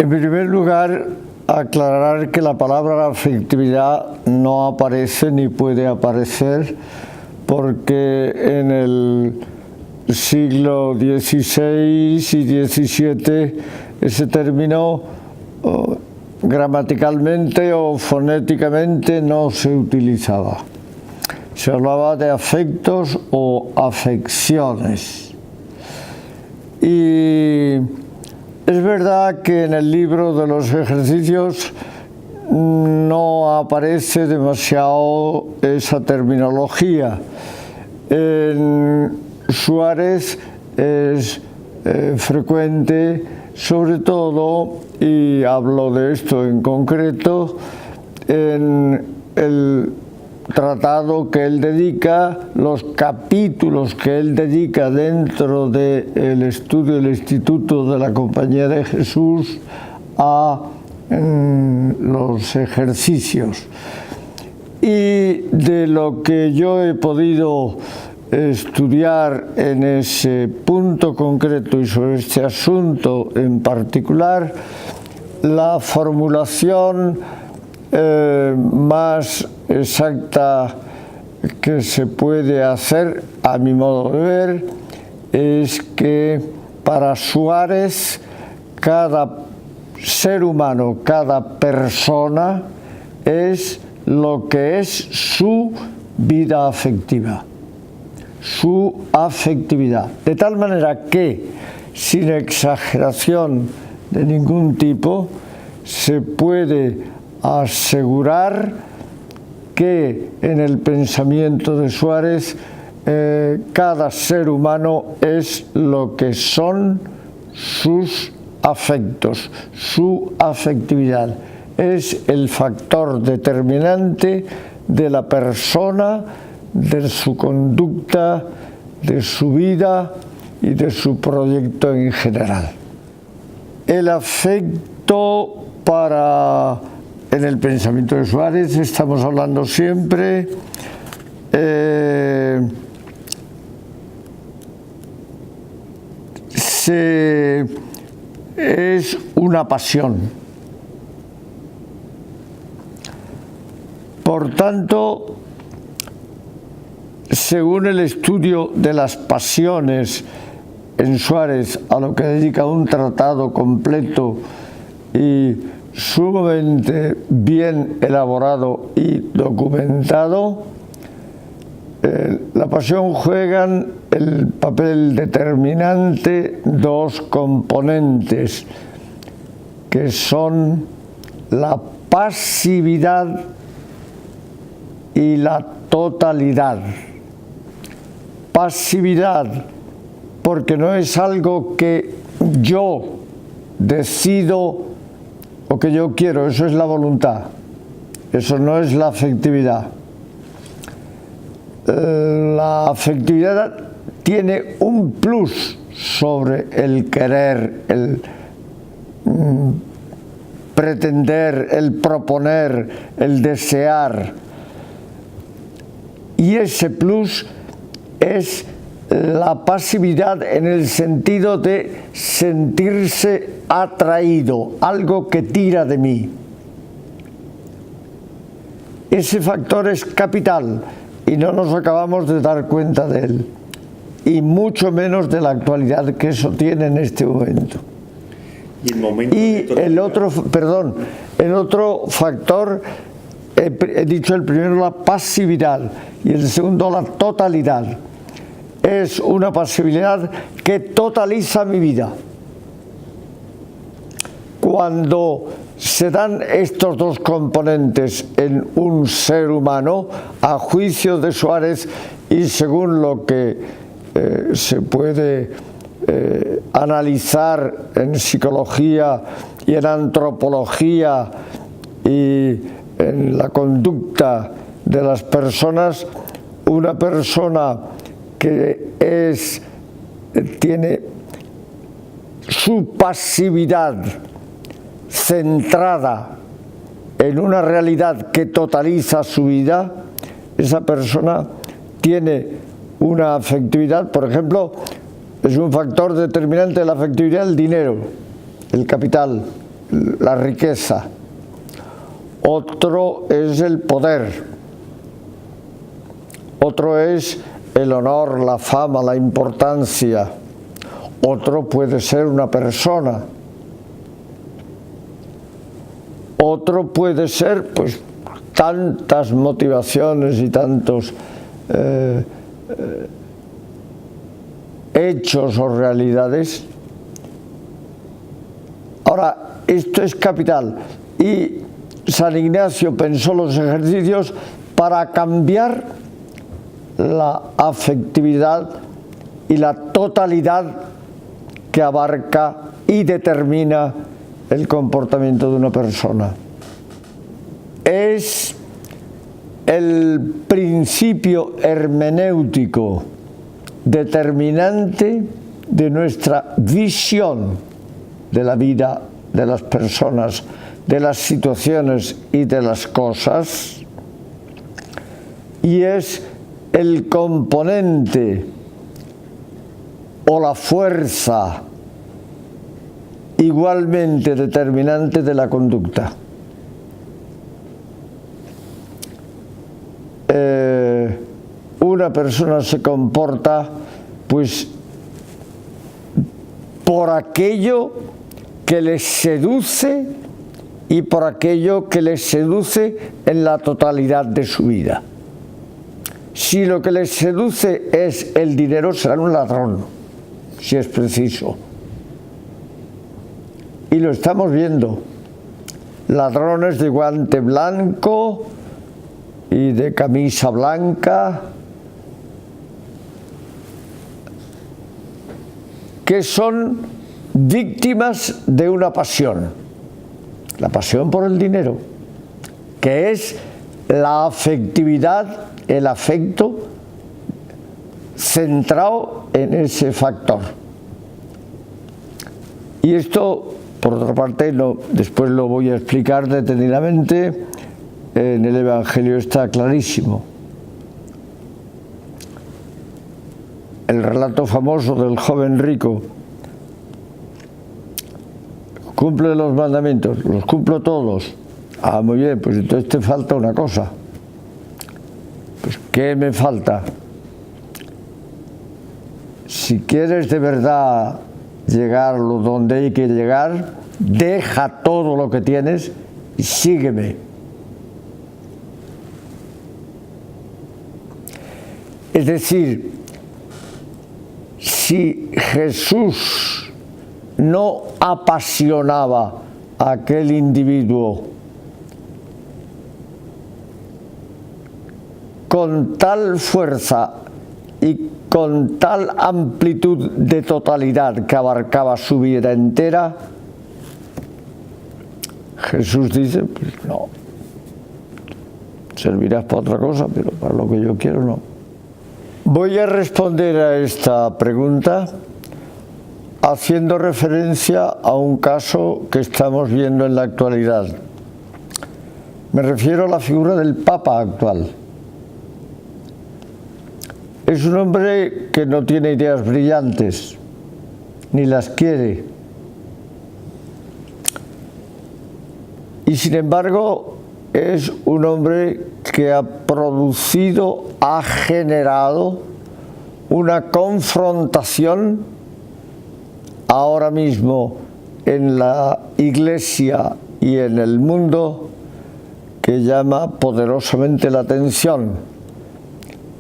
En primer lugar, aclarar que la palabra afectividad no aparece ni puede aparecer porque en el siglo XVI y XVII ese término gramaticalmente o fonéticamente no se utilizaba. Se hablaba de afectos o afecciones. Y es verdad que en el libro de los ejercicios no aparece demasiado esa terminología. En Suárez es frecuente, sobre todo, y hablo de esto en concreto, en el tratado que él dedica, los capítulos que él dedica dentro del estudio del Instituto de la Compañía de Jesús a los ejercicios. Y de lo que yo he podido estudiar en ese punto concreto y sobre este asunto en particular, la formulación más exacta que se puede hacer, a mi modo de ver, es que para Suárez cada ser humano, cada persona es lo que es su vida afectiva, su afectividad. De tal manera que, sin exageración de ningún tipo, se puede asegurar que en el pensamiento de Suárez cada ser humano es lo que son sus afectos, su afectividad. Es el factor determinante de la persona, de su conducta, de su vida y de su proyecto en general. El afecto en el pensamiento de Suárez, estamos hablando siempre es una pasión. Por tanto, según el estudio de las pasiones en Suárez, a lo que dedica un tratado completo y sumamente bien elaborado y documentado, la pasión juegan el papel determinante dos componentes que son la pasividad y la totalidad. Pasividad, porque no es algo que yo decido o que yo quiero, eso es la voluntad, eso no es la afectividad. La afectividad tiene un plus sobre el querer, el pretender, el proponer, el desear. Y ese plus es la pasividad en el sentido de sentirse atraído, algo que tira de mí. Ese factor es capital y no nos acabamos de dar cuenta de él, y mucho menos de la actualidad que eso tiene en este momento. Y el otro factor, he dicho el primero, la pasividad, y el segundo, la totalidad. Es una pasividad que totaliza mi vida. Cuando se dan estos dos componentes en un ser humano, a juicio de Suárez y según lo que se puede analizar en psicología y en antropología y en la conducta de las personas, una persona que tiene su pasividad centrada en una realidad que totaliza su vida, esa persona tiene una afectividad. Por ejemplo, es un factor determinante de la afectividad el dinero, el capital. la riqueza, otro es el poder, otro es el honor, la fama, la importancia, otro puede ser una persona, otro puede ser pues tantas motivaciones y tantos hechos o realidades. Ahora, esto es capital y San Ignacio pensó los ejercicios para cambiar la afectividad y la totalidad que abarca y determina el comportamiento de una persona. Es el principio hermenéutico determinante de nuestra visión de la vida, de las personas, de las situaciones y de las cosas, y es el componente o la fuerza igualmente determinante de la conducta. Una persona se comporta pues por aquello que le seduce y por aquello que le seduce en la totalidad de su vida. Si lo que le seduce es el dinero, será un ladrón, si es preciso. Y lo estamos viendo. Ladrones de guante blanco y de camisa blanca, que son víctimas de una pasión, la pasión por el dinero, que es la afectividad, el afecto centrado en ese factor. Y esto, por otra parte, después lo voy a explicar detenidamente, en el Evangelio está clarísimo. El relato famoso del joven rico: cumple los mandamientos, los cumplo todos. Ah, muy bien, pues entonces te falta una cosa. Pues, ¿qué me falta? Si quieres de verdad llegar donde hay que llegar, deja todo lo que tienes y sígueme. Es decir, si Jesús no apasionaba a aquel individuo con tal fuerza y con tal amplitud de totalidad que abarcaba su vida entera, Jesús dice, pues no, servirás para otra cosa, pero para lo que yo quiero no. Voy a responder a esta pregunta haciendo referencia a un caso que estamos viendo en la actualidad. Me refiero a la figura del Papa actual. Es un hombre que no tiene ideas brillantes, ni las quiere. Y sin embargo, es un hombre que ha producido, ha generado una confrontación ahora mismo en la Iglesia y en el mundo que llama poderosamente la atención.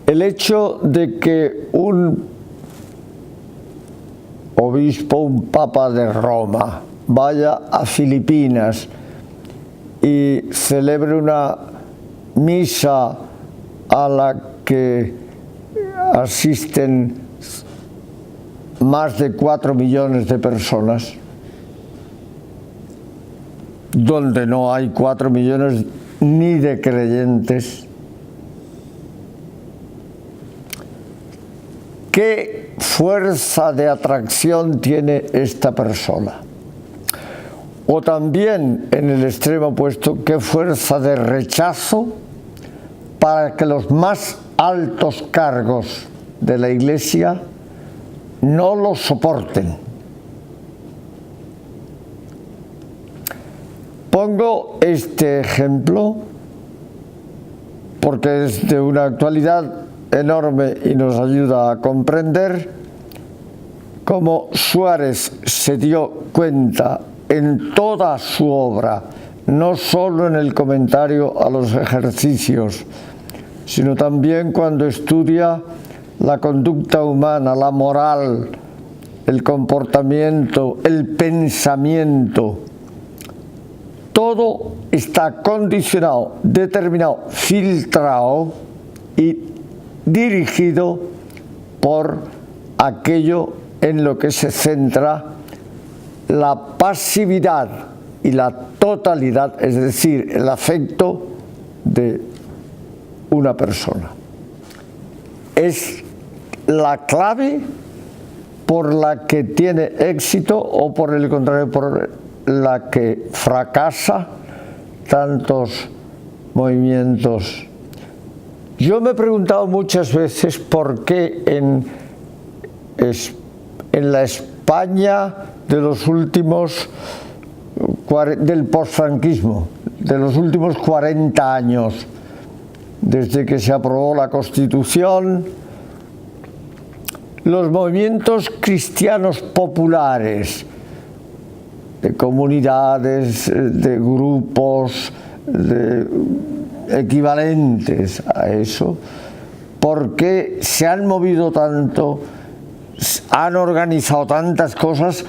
El hecho de que un obispo, un papa de Roma, vaya a Filipinas y celebre una misa a la que asisten más de 4 millones de personas, donde no hay 4 millones ni de creyentes. ¿Qué fuerza de atracción tiene esta persona? O también, en el extremo opuesto, ¿qué fuerza de rechazo para que los más altos cargos de la Iglesia no lo soporten? Pongo este ejemplo porque es de una actualidad enorme y nos ayuda a comprender cómo Suárez se dio cuenta en toda su obra, no solo en el comentario a los ejercicios, sino también cuando estudia la conducta humana, la moral, el comportamiento, el pensamiento. Todo está condicionado, determinado, filtrado y dirigido por aquello en lo que se centra la pasividad y la totalidad, es decir, el afecto de una persona. Es la clave por la que tiene éxito o por el contrario por la que fracasa tantos movimientos. Yo me he preguntado muchas veces por qué en la España de los últimos, del posfranquismo, de los últimos 40 años, desde que se aprobó la Constitución, los movimientos cristianos populares, de comunidades, de grupos, de equivalentes a eso, ¿por qué se han movido tanto, han organizado tantas cosas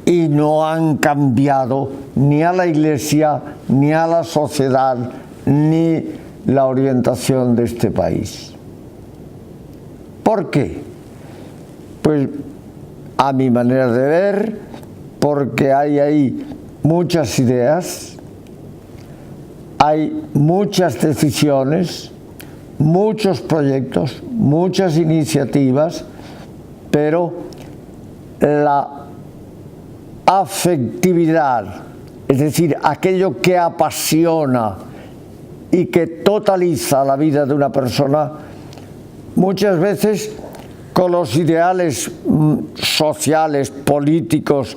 y no han cambiado ni a la Iglesia, ni a la sociedad, ni la orientación de este país? ¿Por qué? Pues a mi manera de ver, porque hay ahí muchas ideas, hay muchas decisiones, muchos proyectos, muchas iniciativas, pero la afectividad, es decir, aquello que apasiona y que totaliza la vida de una persona, muchas veces con los ideales sociales, políticos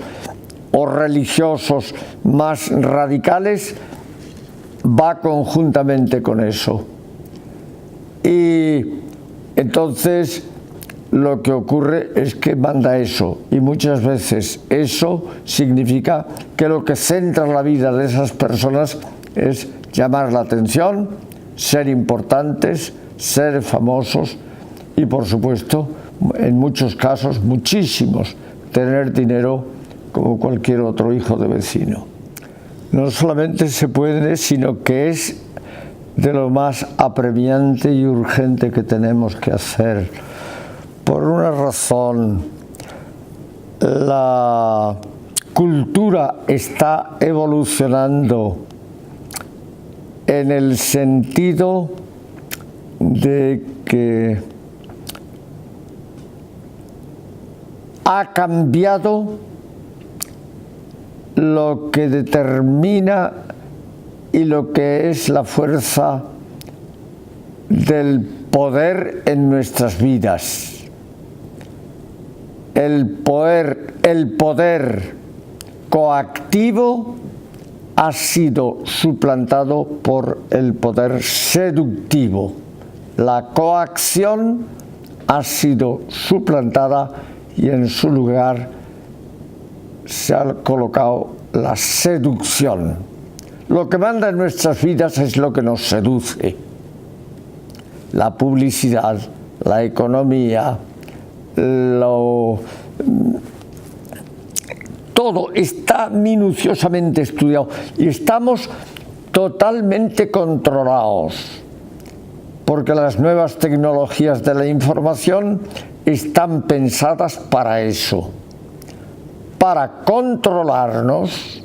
o religiosos más radicales, va conjuntamente con eso. Y entonces lo que ocurre es que manda eso, y muchas veces eso significa que lo que centra la vida de esas personas es llamar la atención, ser importantes, ser famosos y, por supuesto, en muchos casos, muchísimos, tener dinero como cualquier otro hijo de vecino. No solamente se puede, sino que es de lo más apremiante y urgente que tenemos que hacer. Por una razón, la cultura está evolucionando en el sentido de que ha cambiado lo que determina y lo que es la fuerza del poder en nuestras vidas. El poder coactivo ha sido suplantado por el poder seductivo. La coacción ha sido suplantada y en su lugar se ha colocado la seducción. Lo que manda en nuestras vidas es lo que nos seduce. La publicidad, la economía, todo está minuciosamente estudiado y estamos totalmente controlados, porque las nuevas tecnologías de la información están pensadas para eso, para controlarnos,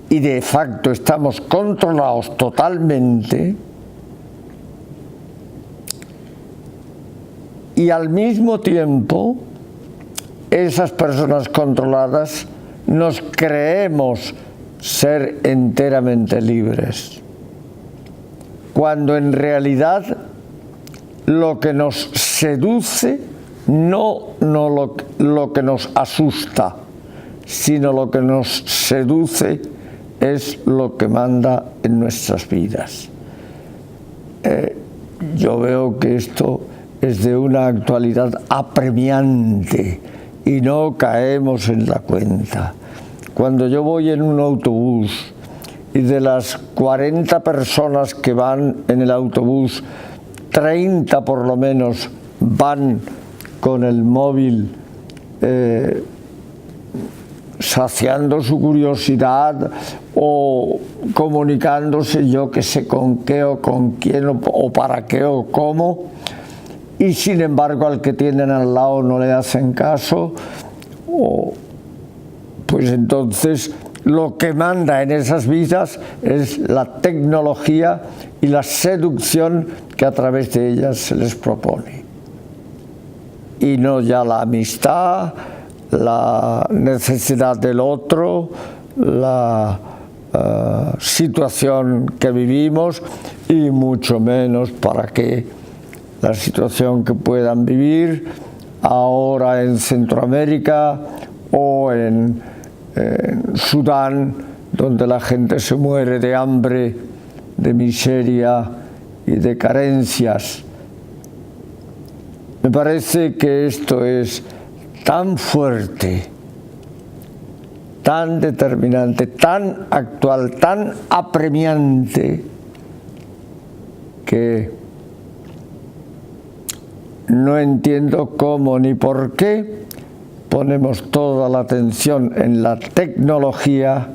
y de facto estamos controlados totalmente, y al mismo tiempo esas personas controladas nos creemos ser enteramente libres, cuando en realidad lo que nos seduce no lo que nos asusta, sino lo que nos seduce es lo que manda en nuestras vidas. Yo veo que esto es de una actualidad apremiante y no caemos en la cuenta. Cuando yo voy en un autobús y de las 40 personas que van en el autobús, 30 por lo menos van con el móvil saciando su curiosidad o comunicándose yo que sé con qué o con quién o para qué o cómo, y sin embargo al que tienen al lado no le hacen caso, pues entonces lo que manda en esas vidas es la tecnología y la seducción que a través de ellas se les propone, y no ya la amistad, la necesidad del otro, la situación que vivimos, y mucho menos para qué la situación que puedan vivir ahora en Centroamérica o en Sudán, donde la gente se muere de hambre, de miseria y de carencias. Me parece que esto es tan fuerte, tan determinante, tan actual, tan apremiante, que no entiendo cómo ni por qué ponemos toda la atención en la tecnología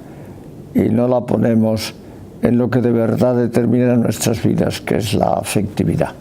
y no la ponemos en lo que de verdad determina nuestras vidas, que es la afectividad.